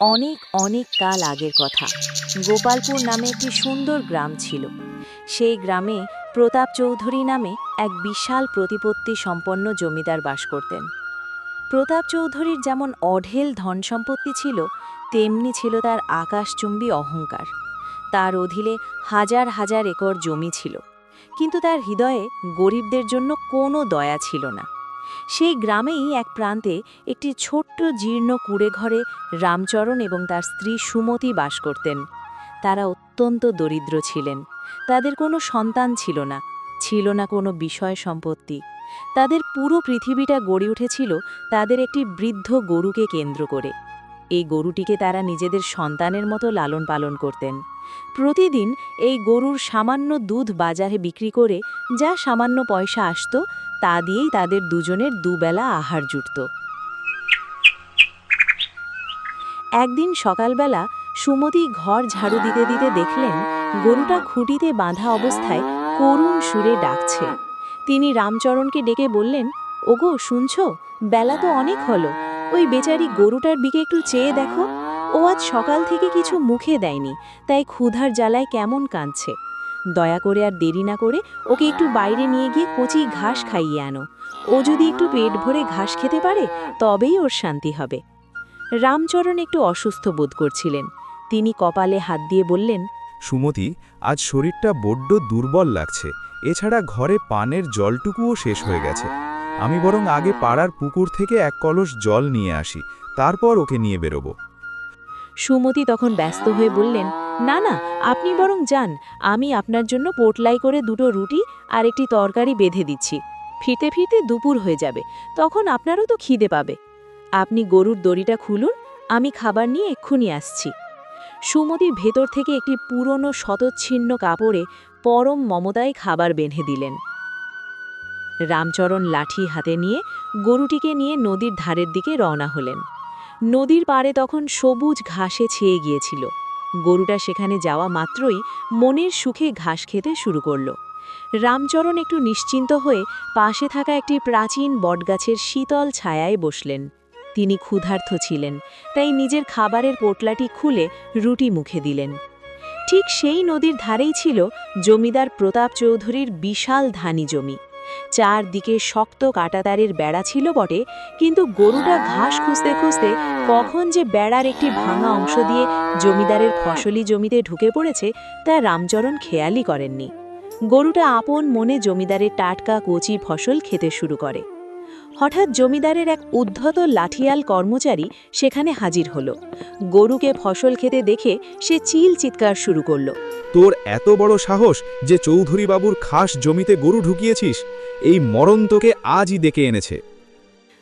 অনেক অনেক কাল আগের কথা। গোপালপুর নামে একটি সুন্দর গ্রাম ছিল। সেই গ্রামে প্রতাপ চৌধুরী নামে এক বিশাল প্রতিপত্তি সম্পন্ন জমিদার বাস করতেন। প্রতাপ চৌধুরীর যেমন অঢেল ধন সম্পত্তি ছিল, তেমনি ছিল তার আকাশচুম্বী অহংকার। তার অধীনে হাজার হাজার একর জমি ছিল, কিন্তু তার হৃদয়ে গরিবদের জন্য কোনো দয়া ছিল না। সেই গ্রামেই এক প্রান্তে একটি ছোট্ট জীর্ণ কুঁড়েঘরে রামচরণ এবং তার স্ত্রী সুমতি বাস করতেন। তারা অত্যন্ত দরিদ্র ছিলেন। তাদের কোনো সন্তান ছিল না কোনো বিষয় সম্পত্তি। তাদের পুরো পৃথিবীটা গড়ে উঠেছিল তাদের একটি বৃদ্ধ গরুকে কেন্দ্র করে। এই গরুটিকে তারা নিজেদের সন্তানের মতো লালন পালন করতেন। প্রতিদিন এই গরুর সামান্য দুধ বাজারে বিক্রি করে যা সামান্য পয়সা আসত, তা দিয়েই তাদের দুজনের দুবেলা আহার জুটত। একদিন সকালবেলা সুমতি ঘর ঝাড়ু দিতে দিতে দেখলেন গরুটা খুঁটিতে বাঁধা অবস্থায় করুণ সুরে ডাকছে। তিনি রামচরণকে ডেকে বললেন, ওগো শুনছ, বেলা তো অনেক হলো, ওই বেচারি গরুটার দিকে একটু চেয়ে দেখো। ও আজ সকাল থেকে কিছু মুখে দেয়নি, তাই ক্ষুধার জ্বালায় কেমন কাঁদছে। দয়া করে আর দেরি না করে ওকে একটু বাইরে নিয়ে গিয়ে কচি ঘাস খাইয়ে আনো। ও যদি একটু পেট ভরে ঘাস খেতে পারে তবেই ওর শান্তি হবে। রামচরণ একটু অসুস্থ বোধ করছিলেন। তিনি কপালে হাত দিয়ে বললেন, সুমতি, আজ শরীরটা বড্ড দুর্বল লাগছে। এছাড়া ঘরে পানের জলটুকুও শেষ হয়ে গেছে। আমি বরং আগে পাড়ার পুকুর থেকে এক কলস জল নিয়ে আসি, তারপর ওকে নিয়ে বেরোবো। সুমতি তখন ব্যস্ত হয়ে বললেন, না না, আপনি বরং যান, আমি আপনার জন্য পোটলাই করে দুটো রুটি আর একটি তরকারি বেঁধে দিচ্ছি। ফিরতে ফিরতে দুপুর হয়ে যাবে, তখন আপনারও তো খিদে পাবে। আপনি গরুর দড়িটা খুলুন, আমি খাবার নিয়ে এক্ষুনি আসছি। সুমতি ভেতর থেকে একটি পুরনো শতচ্ছিন্ন কাপড়ে পরম মমতায় খাবার বেঁধে দিলেন। রামচরণ লাঠি হাতে নিয়ে গরুটিকে নিয়ে নদীর ধারের দিকে রওনা হলেন। নদীর পাড়ে তখন সবুজ ঘাসে ছেয়ে গিয়েছিল। গরুটা সেখানে যাওয়া মাত্রই মনের সুখে ঘাস খেতে শুরু করল। রামচরণ একটু নিশ্চিন্ত হয়ে পাশে থাকা একটি প্রাচীন বটগাছের শীতল ছায়ায় বসলেন। তিনি ক্ষুধার্ত ছিলেন, তাই নিজের খাবারের পোটলাটি খুলে রুটি মুখে দিলেন। ঠিক সেই নদীর ধারেই ছিল জমিদার প্রতাপ চৌধুরীর বিশাল ধানি জমি। চারদিকে শক্ত কাঁটাতারের বেড়া ছিল বটে, কিন্তু গরুটা ঘাস খুঁজতে খুঁজতে কখন যে বেড়ার একটি ভাঙা অংশ দিয়ে জমিদারের ফসলি জমিতে ঢুকে পড়েছে তা রামচরণ খেয়ালই করেননি। গরুটা আপন মনে জমিদারের টাটকা কচি ফসল খেতে শুরু করে। হঠাৎ জমিদারের এক উদ্ধত লাঠিয়াল কর্মচারী সেখানে হাজির হল। গরুকে ফসল খেতে দেখে সে চিৎকার শুরু করল। তোর এত বড় সাহস যে চৌধুরী বাবুর খাস জমিতে গরু ঢুকিয়েছিস! এই মরণ তোকে আজই ডেকে এনেছে।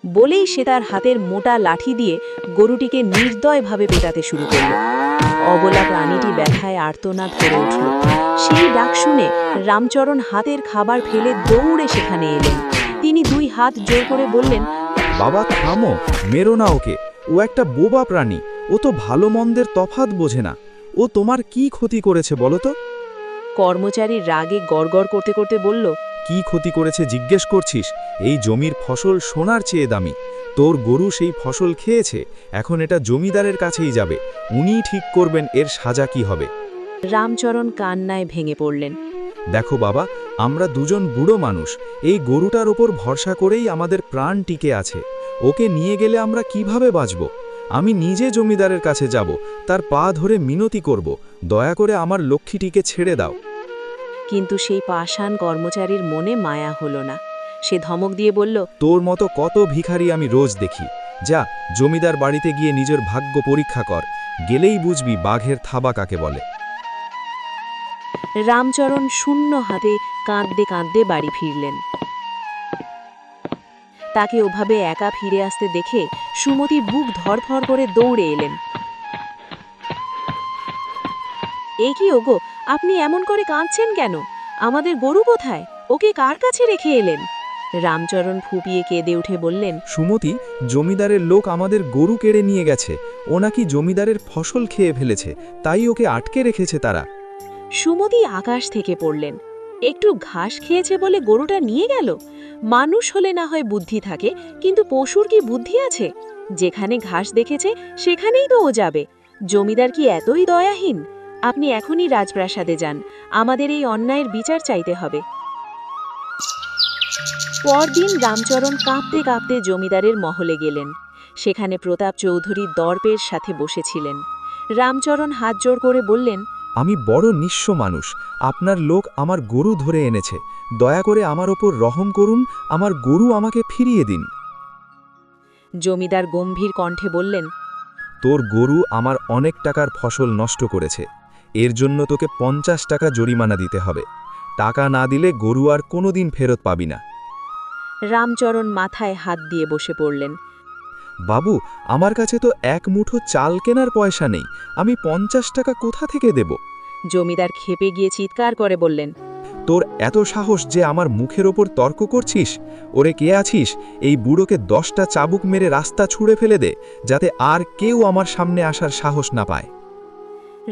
বলেই সে তার হাতের মোটা লাঠি দিয়ে গরুটিকে নির্দয়ভাবে পেটাতে শুরু করল। অবলা প্রাণীটি ব্যথায় আর্তনাদ করে উঠল। সেই ডাক শুনে রামচরণ হাতের খাবার ফেলে দৌড়ে সেখানে এলেন। তিনি দুই হাত জোর করে বললেন, বাবা থামো, মেরো না ওকে। ও একটা বোবা প্রাণী, ও তো ভালো মন্দের তফাৎ বোঝে না। ও তোমার কি ক্ষতি করেছে বলো তো? কর্মচারী রাগে গড়গড় করতে করতে বলল, কি ক্ষতি করেছে জিজ্ঞেস করছিস? এই জমির ফসল সোনার চেয়ে দামি। তোর গরু সেই ফসল খেয়েছে, এখন এটা জমিদারের কাছেই যাবে। উনিই ঠিক করবেন এর সাজা কি হবে। রামচরণ কান্নায় ভেঙে পড়লেন। দেখো বাবা, আমরা দুজন বুড়ো মানুষ, এই গরুটার ওপর ভরসা করেই আমাদের প্রাণ টিকে আছে। ওকে নিয়ে গেলে আমরা কিভাবে বাঁচব? আমি নিজে জমিদারের কাছে যাব, তার পা ধরে মিনতি করব, দয়া করে আমার লক্ষ্মীটিকে ছেড়ে দাও। কিন্তু সেই পাষাণ কর্মচারীর মনে মায়া হলো না। সে ধমক দিয়ে বলল, তোর মতো কত ভিখারি আমি রোজ দেখি। যা, জমিদার বাড়িতে গিয়ে নিজের ভাগ্য পরীক্ষা কর, গেলেই বুঝবি বাঘের থাবা কাকে বলে। রামচরণ শূন্য হাতে কাঁদতে কাঁদতে বাড়ি ফিরলেন। তাকে ওভাবে একা ফিরে আসতে দেখে সুমতি বুক ধরফর করে দৌড়ে এলেন। এ কি ওগো, আপনি এমন করে কাঁদছেন কেন? আমাদের গরু কোথায়? ওকে কার কাছে রেখে এলেন? রামচরণ ফুপিয়ে কেঁদে উঠে বললেন, সুমতি, জমিদারের লোক আমাদের গরু কেড়ে নিয়ে গেছে। ও নাকি জমিদারের ফসল খেয়ে ফেলেছে, তাই ওকে আটকে রেখেছে তারা। সুমতি আকাশ থেকে পড়লেন। একটু ঘাস খেয়েছে বলে গরুটা নিয়ে গেল? মানুষ হলে না হয় বুদ্ধি থাকে, কিন্তু পশুর কি বুদ্ধি আছে? যেখানে ঘাস দেখেছে সেখানেই তো ও যাবে। জমিদার কি এতই দয়াহীন? আপনি এখনই রাজপ্রাসাদে যান, আমাদের এই অন্যায়ের বিচার চাইতে হবে। পরদিন রামচরণ কাঁপতে কাঁপতে জমিদারের মহলে গেলেন। সেখানে প্রতাপ চৌধুরী দর্পের সাথে বসেছিলেন। রামচরণ হাত জোড় করে বললেন, আমি বড় নিঃস্ব মানুষ, আপনার লোক আমার গরু ধরে এনেছে, দয়া করে আমার ওপর রহম করুন, আমার গরু আমাকে ফিরিয়ে দিন। জমিদার গম্ভীর কণ্ঠে বললেন, তোর গরু আমার অনেক টাকার ফসল নষ্ট করেছে, এর জন্য তোকে 50 টাকা জরিমানা দিতে হবে। টাকা না দিলে গরু আর কোনোদিন ফেরত পাবি না। রামচরণ মাথায় হাত দিয়ে বসে পড়লেন। বাবু, আমার কাছে তো এক মুঠো চাল কেনার পয়সা নেই, আমি 50 টাকা কোথা থেকে দেব? জমিদার ক্ষেপে গিয়ে চিৎকার করে বললেন, তোর এত সাহস যে আমার মুখের ওপর তর্ক করছিস? ওরে কে আছিস, এই বুড়োকে 10টা চাবুক মেরে রাস্তা ছুঁড়ে ফেলে দে, যাতে আর কেউ আমার সামনে আসার সাহস না পায়।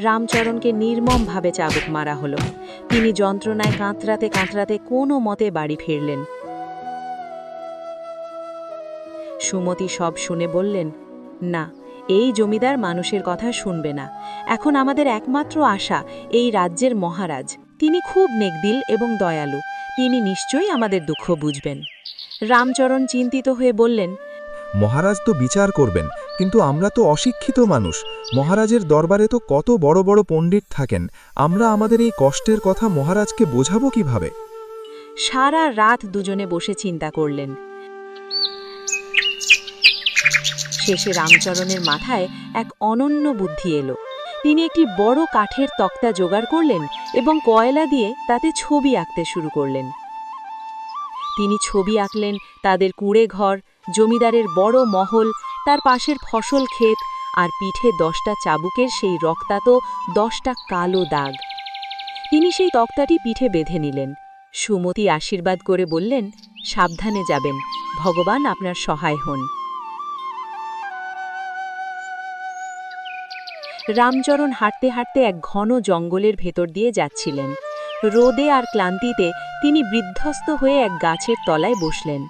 রামচরণকে নির্মমভাবে চাবুক মারা হলো। তিনি যন্ত্রণায় কাঁতরাতে কাঁতরাতে কোনো মতে বাড়ি ফিরলেন। সুমতি সব শুনে বললেন, না, এই জমিদার মানুষের কথা শুনবে না। এখন আমাদের একমাত্র আশা এই রাজ্যের মহারাজ। তিনি খুব নেকদিল এবং দয়ালু, তিনি নিশ্চয়ই আমাদের দুঃখ বুঝবেন। রামচরণ চিন্তিত হয়ে বললেন, মহারাজ তো বিচার করবেন, কিন্তু আমরা তো অশিক্ষিত মানুষ, মহারাজের দরবারে তো কত বড় বড় পণ্ডিত থাকেন, আমরা আমাদের এই কষ্টের কথা মহারাজকে বোঝাবো কিভাবে? সারা রাত দুজনে বসে চিন্তা করলেন। শেষে রামচরণের মাথায় এক অনন্য বুদ্ধি এলো। তিনি একটি বড় কাঠের তক্তা জোগাড় করলেন এবং কয়লা দিয়ে তাতে ছবি আঁকতে শুরু করলেন। তিনি ছবি আঁকলেন তাদের কুঁড়ে ঘর, জমিদারের বড় মহল, তার পাশের ফসল ক্ষেত, আর পিঠে 10টা চাবুকের সেই রক্তাক্ত 10টা কালো দাগ। তিনি সেই তক্তাটি পিঠে বেঁধে নিলেন। সুমতি আশীর্বাদ করে বললেন, সাবধানে যাবেন, ভগবান আপনার সহায় হন। রামচরণ হাঁটতে হাঁটতে এক ঘন জঙ্গলের ভেতর দিয়ে যাচ্ছিলেন। রোদে আর ক্লান্তিতে তিনি বিধ্বস্ত হয়ে এক গাছের তলায় বসলেন।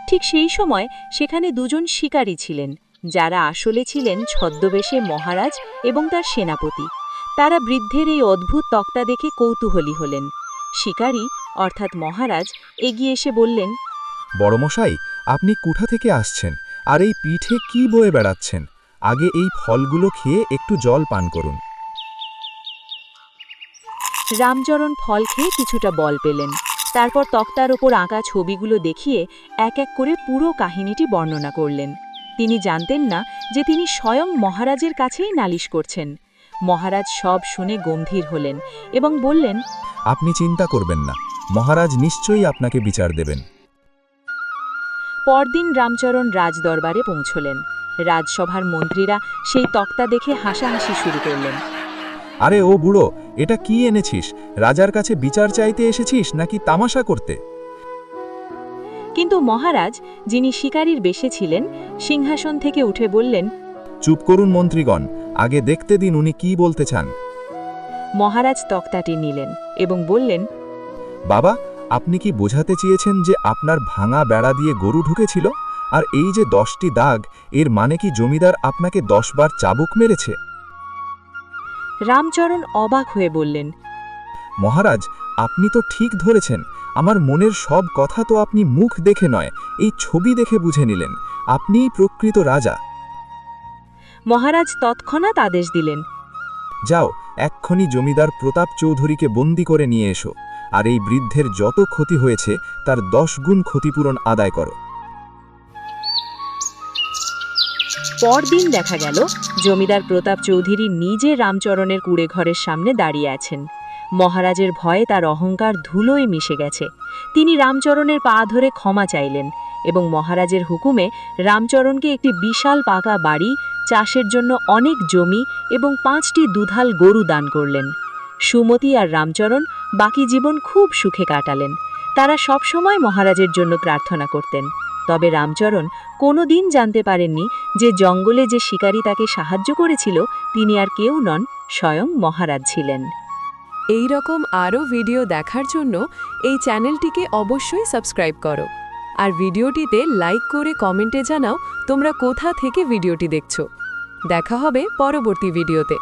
ঠিক সেই সময় সেখানে দুজন শিকারী ছিলেন, যারা আসলে ছিলেন ছদ্মবেশে মহারাজ এবং তার সেনাপতি। তারা বৃদ্ধের এই অদ্ভুত তক্তা দেখে কৌতূহলী হলেন। শিকারী অর্থাৎ মহারাজ এগিয়ে এসে বললেন, বড়মশাই, আপনি কোথা থেকে আসছেন, আর এই পিঠে কি বয়ে বেড়াচ্ছেন? আগে এই ফলগুলো খেয়ে একটু জল পান করুন। রামচরণ ফল খেয়ে কিছুটা বল পেলেন। তারপর তক্তার ওপর আঁকা ছবিগুলো দেখিয়ে এক এক করে পুরো কাহিনীটি বর্ণনা করলেন। তিনি জানতেন না যে তিনি স্বয়ং মহারাজের কাছেই নালিশ করছেন। মহারাজ সব শুনে গম্ভীর হলেন এবং বললেন, আপনি চিন্তা করবেন না, মহারাজ নিশ্চয়ই আপনাকে বিচার দেবেন। পরদিন রামচরণ রাজদরবারে পৌঁছলেন। রাজসভার মন্ত্রীরা সেই তক্তা দেখে হাসাহাসি শুরু করলেন। আরে ও বুড়ো, এটা কি এনেছিস? রাজার কাছে বিচার চাইতে এসেছিস নাকি তামাশা করতে? কিন্তু মহারাজ, যিনি শিকারীর বেশে ছিলেন, সিংহাসন থেকে উঠে বললেন, চুপ করুন মন্ত্রীগণ, আগে দেখতে দিন উনি কি বলতে চান। মহারাজ তক্তাটি নিলেন এবং বললেন, বাবা, আপনি কি বোঝাতে চেয়েছেন যে আপনার ভাঙা বেড়া দিয়ে গরু ঢুকেছিল? আর এই যে 10টি দাগ, এর মানে কি জমিদার আপনাকে 10 বার চাবুক মেরেছে? রামচরণ অবাক হয়ে বললেন, মহারাজ, আপনি তো ঠিক ধরেছেন, আমার মনের সব কথা তো আপনি মুখ দেখে নয়, এই ছবি দেখে বুঝে নিলেন। আপনিই প্রকৃত রাজা। মহারাজ তৎক্ষণাৎ আদেশ দিলেন, যাও, এক্ষুনি জমিদার প্রতাপ চৌধুরীকে বন্দি করে নিয়ে এসো, আর এই বৃদ্ধের যত ক্ষতি হয়েছে তার 10 গুণ ক্ষতিপূরণ আদায় করো। পরদিন দেখা গেল জমিদার প্রতাপ চৌধুরী নিজে রামচরণের কুঁড়ে ঘরের সামনে দাঁড়িয়ে আছেন। মহারাজের ভয়ে তার অহংকার ধুলোয় মিশে গেছে। তিনি রামচরণের পা ধরে ক্ষমা চাইলেন এবং মহারাজের হুকুমে রামচরণকে একটি বিশাল পাকা বাড়ি, চাষের জন্য অনেক জমি এবং 5টি দুধাল গরু দান করলেন। সুমতি আর রামচরণ বাকি জীবন খুব সুখে কাটালেন। তারা সবসময় মহারাজের জন্য প্রার্থনা করতেন। তবে রামচরণ কোনোদিন জানতে পারেননি যে জঙ্গলে যে শিকারী তাকে সাহায্য করেছিল তিনি আর কেউ নন, স্বয়ং মহারাজ ছিলেন। এই রকম আরও ভিডিও দেখার জন্য এই চ্যানেলটিকে অবশ্যই সাবস্ক্রাইব করো আর ভিডিওটিতে লাইক করে কমেন্টে জানাও তোমরা কোথা থেকে ভিডিওটি দেখছো। দেখা হবে পরবর্তী ভিডিওতে।